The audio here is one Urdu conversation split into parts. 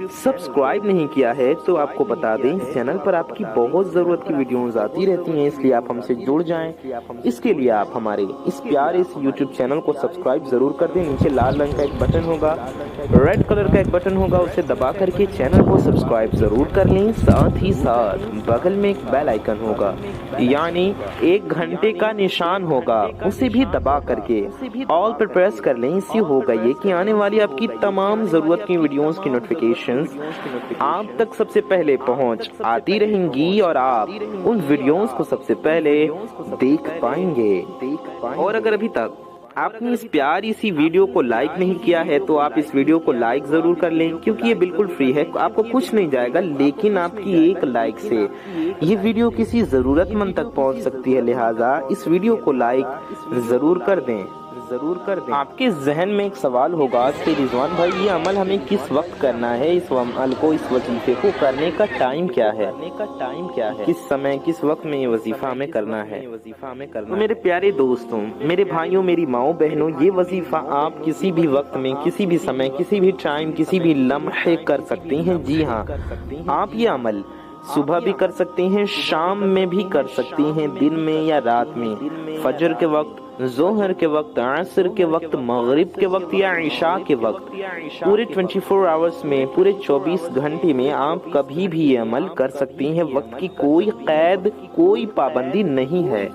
سبسکرائب نہیں کیا ہے تو آپ کو بتا دیں اس چینل پر آپ کی بہت ضرورت کی ویڈیوز آتی رہتی ہیں، اس لیے آپ ہم سے جڑ جائیں۔ اس کے لیے آپ ہمارے اس پیارے اس یوٹیوب چینل کو سبسکرائب ضرور کر دیں۔ نیچے لال رنگ کا ایک بٹن ہوگا، ریڈ کلر کا ایک بٹن ہوگا، اسے دبا کر کے چینل کو سبسکرائب ضرور کر لیں۔ ساتھ ہی ساتھ بغل میں ایک بیل آئیکن ہوگا، یعنی 1 گھنٹے کا نشان ہوگا، اسے بھی دبا کر کے آل پر پریس کر لیں۔ اس سے ہوگا یہ کہ آنے والی آپ کی تمام ضرورت کی ویڈیوز کی نوٹیفیکیشنز آپ تک سب سے پہلے پہنچ آتی رہیں گی اور آپ ان ویڈیوز کو سب سے پہلے دیکھ پائیں گے۔ اور اگر ابھی تک آپ نے اس پیاری سی ویڈیو کو لائک نہیں کیا ہے تو آپ اس ویڈیو کو لائک ضرور کر لیں، کیونکہ یہ بالکل فری ہے، آپ کو کچھ نہیں جائے گا، لیکن آپ کی ایک لائک سے یہ ویڈیو کسی ضرورت مند تک پہنچ سکتی ہے، لہٰذا اس ویڈیو کو لائک ضرور کر دیں۔ آپ کے ذہن میں ایک سوال ہوگا کہ رضوان بھائی یہ عمل ہمیں کس وقت کرنا ہے، اس عمل کو، اس وظیفے کو کرنے کا ٹائم کیا ہے، کس سمے کس وقت میں یہ وظیفہ ہمیں کرنا ہے۔ تو میرے پیارے دوستوں، میرے بھائیوں، میری ماؤں بہنوں، یہ وظیفہ آپ کسی بھی وقت میں، کسی بھی سمے، کسی بھی ٹائم، کسی بھی لمحے کر سکتے ہیں۔ جی ہاں، آپ یہ عمل صبح بھی کر سکتے ہیں، شام میں بھی کر سکتے ہیں، دن میں یا رات میں، فجر کے وقت، ظہر کے وقت، عصر کے وقت، مغرب کے وقت یا عشاء کے وقت، پورے 24 آورز میں، پورے 24 گھنٹے میں آپ کبھی بھی یہ عمل کر سکتے ہیں۔ وقت کی کوئی قید، کوئی پابندی نہیں ہے۔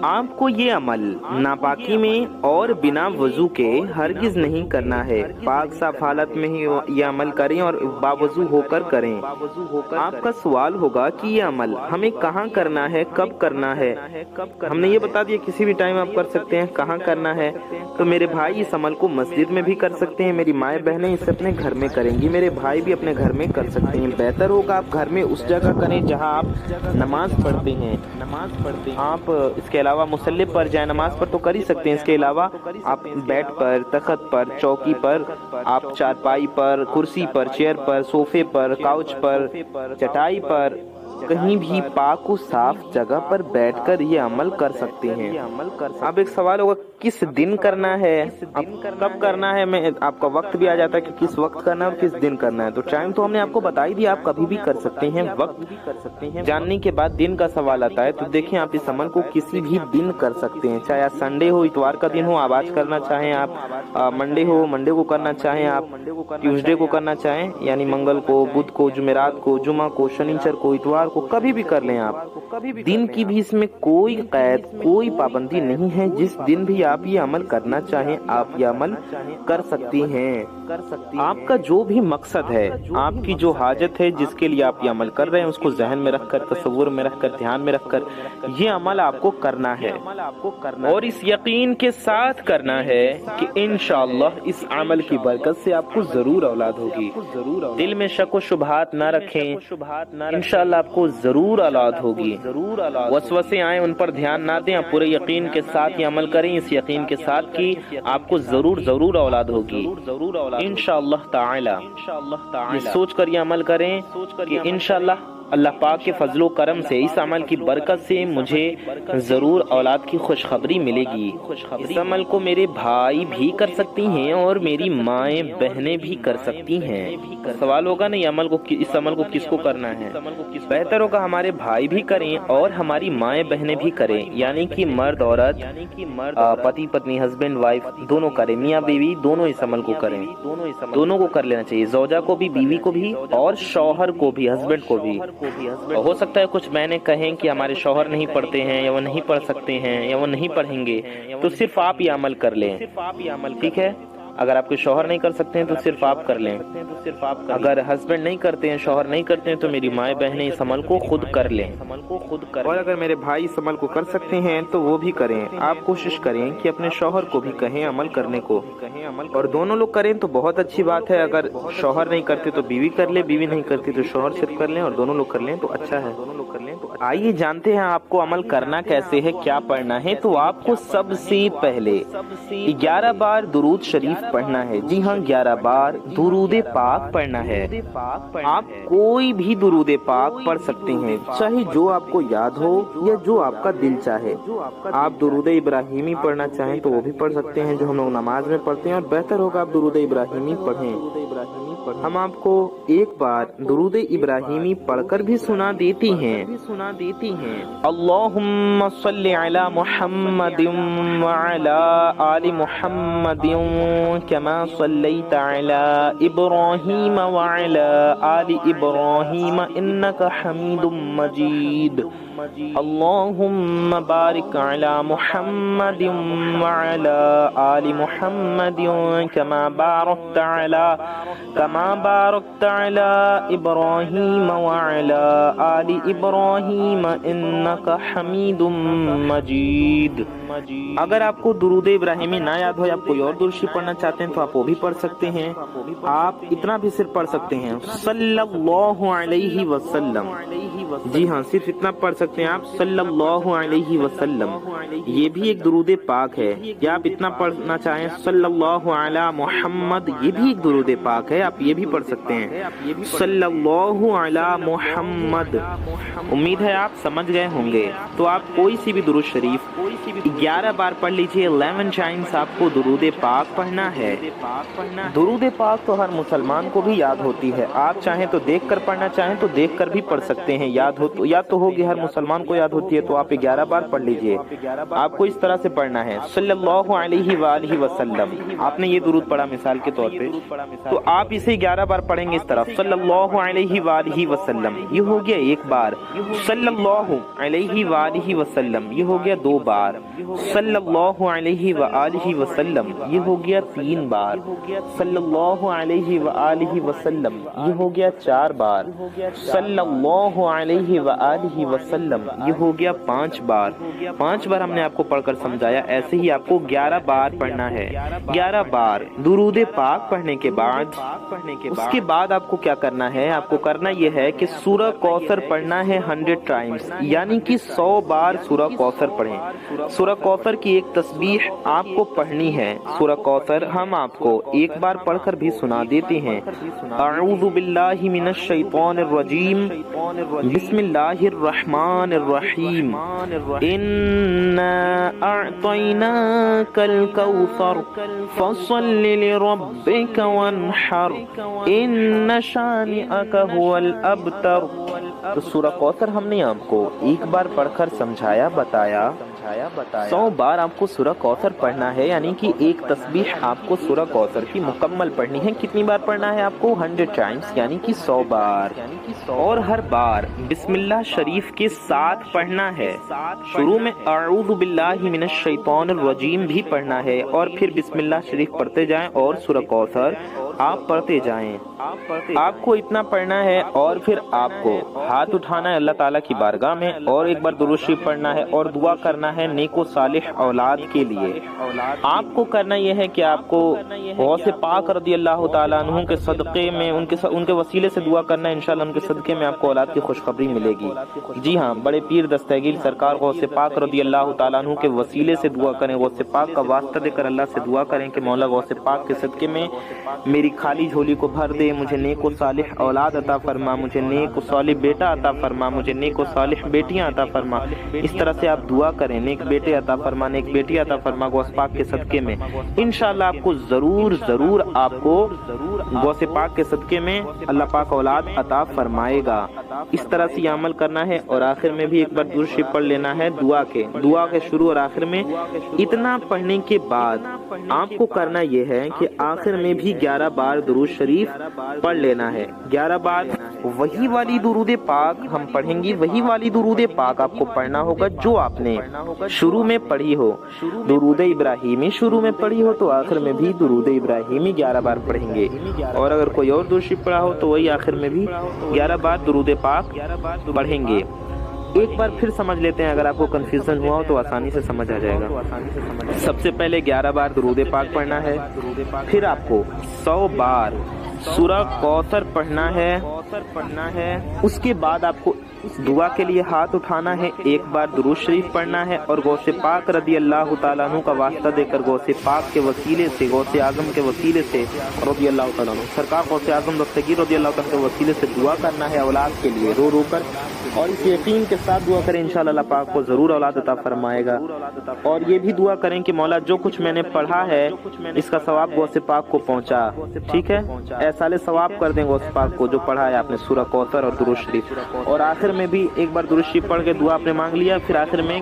آپ کو یہ عمل ناپاکی میں اور بنا وضو کے ہرگز نہیں کرنا ہے، پاک صاف حالت میں ہی یہ عمل کریں اور باوضو ہو کر کریں۔ آپ کا سوال ہوگا کہ یہ عمل ہمیں کہاں کرنا ہے، کب کرنا ہے؟ ہم نے یہ بتا دیا کسی بھی ٹائم آپ کر سکتے ہیں، کہاں کرنا ہے؟ تو میرے بھائی اس عمل کو مسجد میں بھی کر سکتے ہیں، میری مائیں بہنیں اسے اپنے گھر میں کریں گی، میرے بھائی بھی اپنے گھر میں کر سکتے ہیں۔ بہتر ہوگا آپ گھر میں اس جگہ کریں جہاں آپ نماز پڑھتے ہیں۔ آپ اس کے علاوہ مصلی پر جائیں، نماز پر تو کر ہی سکتے ہیں، اس کے علاوہ آپ بیڈ پر، تخت پر، چوکی پر، آپ چارپائی پر، کرسی پر، چیئر پر، صوفے پر، کاؤچ پر، چٹائی پر، کہیں بھی پاک و صاف جگہ پر بیٹھ کر یہ عمل کر سکتے ہیں۔ اب ایک سوال ہوگا کس دن کرنا ہے، اب کب کرنا ہے؟ میں آپ کا وقت بھی آ جاتا ہے کہ کس وقت کرنا ہے اور کس دن کرنا ہے۔ تو ٹائم تو ہم نے آپ کو بتا ہی دیا، آپ کبھی بھی کر سکتے ہیں۔ وقت جاننے کے بعد دن کا سوال آتا ہے، تو دیکھیں آپ اس عمل کو کسی بھی دن کر سکتے ہیں، چاہے سنڈے ہو، اتوار کا دن ہو، آپ آج کرنا چاہیں، آپ منڈے ہو، منڈے کو کرنا چاہیں، آپ ٹیوزڈے کو کرنا چاہیں، یعنی منگل کو، بدھ کو، جمعرات کو، جمعہ کو، شنیچر کو، اتوار کو، کبھی بھی کر لیں آپ۔ دن کی بھی اس میں کوئی قید، کوئی پابندی نہیں ہے، جس دن بھی آپ یہ عمل کرنا چاہیں آپ یہ عمل کر سکتی ہیں۔ آپ کا جو بھی مقصد ہے، آپ کی جو حاجت ہے، جس کے لیے آپ یہ عمل کر رہے ہیں، اس کو ذہن میں رکھ کر، تصور میں رکھ کر، دھیان میں رکھ کر یہ عمل آپ کو کرنا ہے، اور اس یقین کے ساتھ کرنا ہے کہ انشاءاللہ اس عمل کی برکت سے آپ کو ضرور اولاد ہوگی۔ دل میں شک و شبہات نہ رکھیں، انشاءاللہ آپ کو ضرور اولاد ہوگی۔ وسوسے آئیں ان پر دھیان نہ دیں، آپ پورے یقین کے ساتھ یہ عمل کریں، اس یقین کے ساتھ کہ آپ کو ضرور اولاد ہوگی انشاءاللہ تعالی۔ یہ سوچ کر یہ عمل کریں کہ انشاءاللہ اللہ پاک کے فضل و کرم سے، اس عمل کی برکت سے مجھے ضرور اولاد کی خوشخبری ملے گی۔ اس عمل کو میرے بھائی بھی کر سکتی ہیں اور میری مائیں بہنیں بھی کر سکتی ہیں۔ سوال ہوگا نا اس عمل کو کس کو کرنا ہے؟ بہتر ہوگا ہمارے بھائی بھی کریں اور ہماری مائیں بہنیں بھی کریں، یعنی کہ مرد عورت، پتی پتنی، ہسبینڈ وائف دونوں کریں، میاں بیوی دونوں اس عمل کو کریں، دونوں کو کر لینا چاہیے، زوجہ کو بھی، بیوی کو بھی، اور شوہر کو بھی، ہسبینڈ کو بھی۔ ہو سکتا ہے کچھ بہنیں کہیں کہ ہمارے شوہر نہیں پڑھتے ہیں، یا وہ نہیں پڑھ سکتے ہیں، یا وہ نہیں پڑھیں گے، تو صرف آپ یہ عمل کر لیں، ٹھیک ہے؟ اگر آپ کے شوہر نہیں کر سکتے ہیں تو صرف آپ کر لیں، اگر ہسبینڈ نہیں کرتے ہیں، شوہر نہیں کرتے ہیں، تو میری مائیں بہنیں اس عمل کو خود کر لیں، اور اگر میرے بھائی اس عمل کو کر سکتے ہیں تو وہ بھی کریں۔ آپ کوشش کریں کہ اپنے شوہر کو بھی کہیں عمل کرنے کو، اور دونوں لوگ کریں تو بہت اچھی بات ہے۔ اگر شوہر نہیں کرتے تو بیوی کر لے، بیوی نہیں کرتی تو شوہر صرف کر لیں، اور دونوں لوگ کر لیں تو اچھا ہے۔ آئیے جانتے ہیں آپ کو عمل کرنا کیسے ہے، کیا پڑھنا ہے۔ تو آپ کو سب سے پہلے 11 بار درود شریف پڑھنا ہے، جی ہاں 11 بار درود پاک پڑھنا ہے۔ آپ کوئی بھی درود پاک پڑھ سکتے ہیں، چاہے جو آپ کو یاد ہو یا جو آپ کا دل چاہے۔ آپ درود ابراہیمی پڑھنا چاہیں تو وہ بھی پڑھ سکتے ہیں، جو ہم لوگ نماز میں پڑھتے ہیں، اور بہتر ہوگا آپ درود ابراہیمی پڑھیں۔ ہم آپ کو ایک بار درود ابراہیمی پڑھ کر بھی سنا دیتی ہیں۔ اللہم صلی علی محمد وعلی آل محمد کما صلیت علی ابراہیم وعلی آل ابراہیم انک حمید مجید۔ اللہم بارک علی محمد وعلی آل محمد کما بارکت علی ابراہیم وعلی آل ابراہیم انک حمید مجید۔ اگر آپ کو درود ابراہیمی نہ یاد ہو یا آپ کوئی اور درود شریف پڑھنا چاہتے ہیں تو آپ وہ بھی پڑھ سکتے ہیں۔ آپ اتنا بھی صرف پڑھ سکتے ہیں صلی اللہ علیہ وسلم، جی ہاں صرف اتنا پڑھ سکتے ہیں آپ صلی اللہ علیہ وسلم، یہ بھی ایک درود پاک ہے۔ یا آپ اتنا پڑھنا چاہیں صلی اللہ علی محمد، یہ بھی ایک درود پاک ہے، آپ یہ بھی پڑھ سکتے ہیں صلی اللہ علی محمد۔ امید ہے آپ سمجھ گئے ہوں گے۔ تو آپ کوئی سی بھی درود شریف 11 بار پڑھ لیجئے۔ 11 ٹائمز آپ کو درود پاک پڑھنا ہے۔ درود پاک تو ہر مسلمان کو بھی یاد ہوتی ہے، آپ چاہیں تو دیکھ کر پڑھنا، چاہیں تو دیکھ کر بھی پڑھ سکتے ہیں، یاد تو ہوگی، ہر مسلمان کو یاد ہوتی ہے، تو آپ 11 بار پڑھ لیجئے۔ آپ کو اس طرح سے پڑھنا ہے صلی اللہ علیہ وآلہ وسلم۔ آپ نے یہ درود پڑھا مثال کے طور پہ، تو آپ اسے 11 بار پڑھیں گے اس طرح صلی اللہ علیہ وآلہ وسلم، یہ ہو گیا ایک بار۔ صلی اللہ علیہ وآلہ وسلم، یہ ہو گیا 2 بار۔ صلی اللہ علیہ وآلہ وسلم، یہ ہو گیا 3 بار۔ صلی اللہ علیہ وآلہ وسلم، یہ ہو گیا 4 بار۔ صلی اللہ علیہ وآلہ وسلم، یہ ہو گیا 5 بار۔ 5 بار ہم نے آپ کو پڑھ کر سمجھایا، ایسے ہی آپ کو 11 بار پڑھنا ہے۔ 11 بار درود پاک پڑھنے کے بعد اس کے بعد آپ کو کیا کرنا ہے؟ آپ کو کرنا یہ ہے کہ سورہ کوثر پڑھنا ہے 100 ٹائمز، یعنی کہ 100 بار سورہ کوثر پڑھیں۔ سورہ کوثر کی ایک تسبیح آپ کو پڑھنی ہے۔ سورہ کوثر ہم آپ کو ایک بار پڑھ کر بھی سنا دیتے ہیں۔ اعوذ باللہ من الشیطان الرجیم، بسم اللہ الرحمن الرحیم، انا اعطیناک الکوثر فصل لربک وانحر ان شانئک هو الابتر۔ تو سورہ کوثر ہم نے آپ کو ایک بار پڑھ کر سمجھایا، بتایا 100 بار آپ کو سورہ کوثر پڑھنا ہے، یعنی کہ ایک تسبیح آپ کو سورہ کوثر کی مکمل پڑھنی ہے۔ کتنی بار پڑھنا ہے آپ کو؟ 100 ٹائمز، یعنی کہ 100 بار، اور ہر بار بسم اللہ شریف کے ساتھ پڑھنا ہے۔ شروع میں اعوذ باللہ من الشیطان الرجیم بھی پڑھنا ہے، اور پھر بسم اللہ شریف پڑھتے جائیں اور سورہ کوثر آپ پڑھتے جائیں۔ آپ کو اتنا پڑھنا ہے، اور پھر آپ کو ہاتھ اٹھانا ہے اللہ تعالیٰ کی بارگاہ میں، اور ایک بار درود شریف پڑھنا ہے اور دعا کرنا ہے نیک و صالح اولاد کے لیے۔ آپ کو کرنا یہ ہے کہ آپ کو غوث پاک رضی اللہ تعالیٰ عنہ کے صدقے میں ان کے وسیلے سے دعا کرنا ہے، انشاءاللہ ان کے صدقے میں آپ کو اولاد کی خوشخبری ملے گی۔ جی ہاں، بڑے پیر دستگیر سرکار غوث پاک رضی اللہ تعالیٰ عنہ کے وسیلے سے دعا کریں، غوث پاک کا واسطہ دے کر اللہ سے دعا کریں کہ مولا غوث پاک کے صدقے میں میری خالی جھولی کو بھر دے، مجھے نیک و صالح اولاد عطا فرما، مجھے نیک و صالح بیٹا عطا فرما، مجھے نیک و صالح بیٹیاں عطا فرما۔ اس طرح سے آپ دعا کریں، نیک بیٹے عطا فرما، نیک بیٹی عطا فرما غوث پاک کے صدقے میں۔ انشاءاللہ آپ کو ضرور آپ کو غوث پاک کے صدقے میں اللہ پاک اولاد عطا فرمائے گا۔ اس طرح سے یہ عمل کرنا ہے، اور آخر میں بھی ایک بار درود شریف پڑھ لینا ہے دعا کے شروع اور آخر میں۔ اتنا پڑھنے کے بعد آپ کو کرنا یہ ہے کہ آخر میں بھی 11 بار درود شریف پڑھ لینا ہے۔ 11 بار وہی والی درود پاک ہم پڑھیں گے، وہی والی درود پاک آپ کو پڑھنا ہوگا جو آپ نے شروع میں پڑھی ہو۔ درود ابراہیمی شروع میں پڑھی ہو تو آخر میں بھی درود ابراہیمی 11 بار پڑھیں گے، اور اگر کوئی اور درود شریف پڑھا ہو تو وہی آخر میں بھی 11 بار درود پاک پڑھیں گے۔ ایک بار پھر سمجھ لیتے ہیں، اگر آپ کو کنفیوژن ہوا ہو تو آسانی سے سمجھ آ جائے گا۔ سب سے پہلے 11 بار درود پاک پڑھنا ہے، پھر آپ کو 100 بار سورہ کوثر پڑھنا ہے، پڑھنا ہے، اس کے بعد آپ کو دعا کے لیے ہاتھ اٹھانا ہے، ایک بار درود شریف پڑھنا ہے اور غوث پاک رضی اللہ تعالیٰ عنہ کا واسطہ دے کر غوث پاک کے وسیلے سے، غوث اعظم کے وسیلے سے رضی اللہ تعالیٰ عنہ، سرکار غوث اعظم دستگیر رضی اللہ تعالیٰ کے وسیلے سے دعا کرنا ہے اولاد کے لیے رو رو کر، اور اس یقین کے ساتھ دعا کریں انشاءاللہ اللہ پاک کو ضرور اولاد عطا فرمائے گا۔ اور یہ بھی دعا کریں کہ مولا جو کچھ میں نے پڑھا ہے اس کا ثواب غوث پاک کو پہنچا، ٹھیک ہے، ایسالے ثواب کر دیں غوث پاک کو جو پڑھا ہے آپ نے سورہ کوثر اور درود شریف، اور آخر میں بھی ایک بار درود شریف پڑھ کے دعا آپ نے مانگ لیا، پھر آخر میں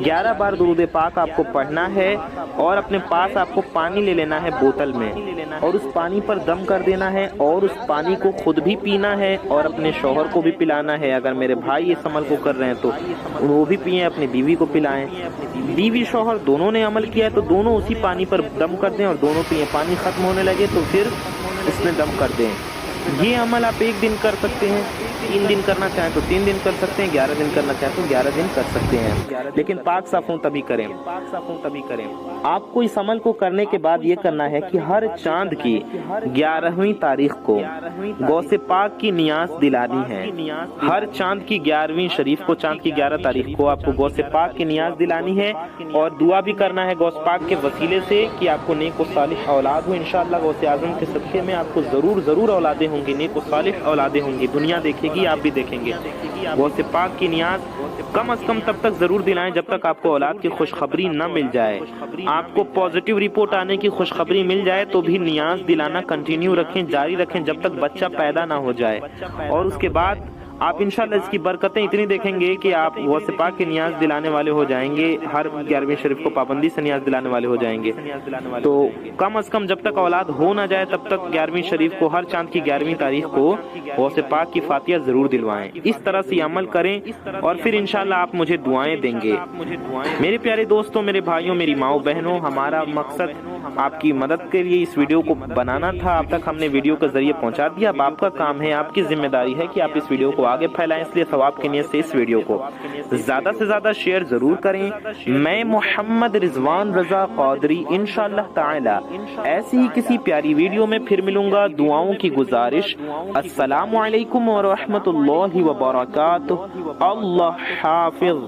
11 بار درود پاک آپ کو پڑھنا ہے اور اپنے پاس آپ کو پانی لے لینا ہے بوتل میں، اور اس پانی پر دم کر دینا ہے اور اس پانی کو خود بھی پینا ہے اور اپنے شوہر کو بھی پلانا ہے۔ اگر میرے بھائی اس عمل کو کر رہے ہیں تو وہ بھی پئیں، اپنی بیوی کو پلائیں، بیوی شوہر دونوں نے عمل کیا ہے تو دونوں اسی پانی پر دم کر دیں اور دونوں پئیں، پانی ختم ہونے لگے تو پھر اس میں دم کر دیں۔ یہ عمل آپ 1 دن کر سکتے ہیں، 3 دن کرنا چاہیں تو 3 دن کر سکتے ہیں، 11 دن کرنا چاہیں تو 11 دن کر سکتے ہیں، لیکن پاک صاف ہوں تبھی کریں۔ آپ کو اس عمل کو کرنے کے بعد یہ کرنا ہے کہ ہر چاند کی 11ویں تاریخ کو غوث پاک کی نیاز دلانی ہے، ہر چاند کی 11ویں شریف کو، چاند کی 11 تاریخ کو آپ کو غوث پاک کی نیاز دلانی ہے، اور دعا بھی کرنا ہے غوث پاک کے وسیلے سے کہ آپ کو نیک و صالح اولاد ہو۔ انشاءاللہ غوث اعظم کے صدقے میں آپ کو ضرور اولادیں ہوں گی، نیک و صالح اولادیں ہوں گی، دنیا دیکھے گی، آپ بھی دیکھیں گے۔ غوث پاک کی نیاز کم از کم تب تک ضرور دلائیں جب تک آپ کو اولاد کی خوشخبری نہ مل جائے۔ آپ کو پازیٹیو رپورٹ آنے کی خوشخبری مل جائے تو بھی نیاز دلانا کنٹینیو رکھیں، جاری رکھیں جب تک بچہ پیدا نہ ہو جائے، اور اس کے بعد آپ انشاءاللہ اس کی برکتیں اتنی دیکھیں گے کہ آپ غوث پاک کی نیاز دلانے والے ہو جائیں گے، ہر 11ویں شریف کو پابندی سے نیاز دلانے والے ہو جائیں گے۔ تو کم از کم جب تک اولاد ہو نہ جائے تب تک 11ویں شریف کو، ہر چاند کی 11ویں تاریخ کو غوث پاک کی فاتحہ ضرور دلوائیں۔ اس طرح سے عمل کریں اور پھر انشاءاللہ آپ مجھے دعائیں دیں گے۔ میرے پیارے دوستوں، میرے بھائیوں، میری ماؤں بہنوں، ہمارا مقصد آپ کی مدد کے لیے اس ویڈیو کو بنانا تھا، اب تک ہم نے ویڈیو کے ذریعے پہنچا دیا، اب آپ کا کام ہے، آپ کی ذمہ داری ہے کہ آپ اس ویڈیو کو آگے پھیلائیں، اس لیے ثواب کی نیت سے اس ویڈیو کو زیادہ سے زیادہ شیئر ضرور کریں۔ میں محمد رضوان رضا قادری انشاءاللہ تعالی ایسی ہی کسی پیاری ویڈیو میں پھر ملوں گا۔ دعاؤں کی گزارش، السلام علیکم ورحمۃ اللہ وبرکاتہ، اللہ حافظ۔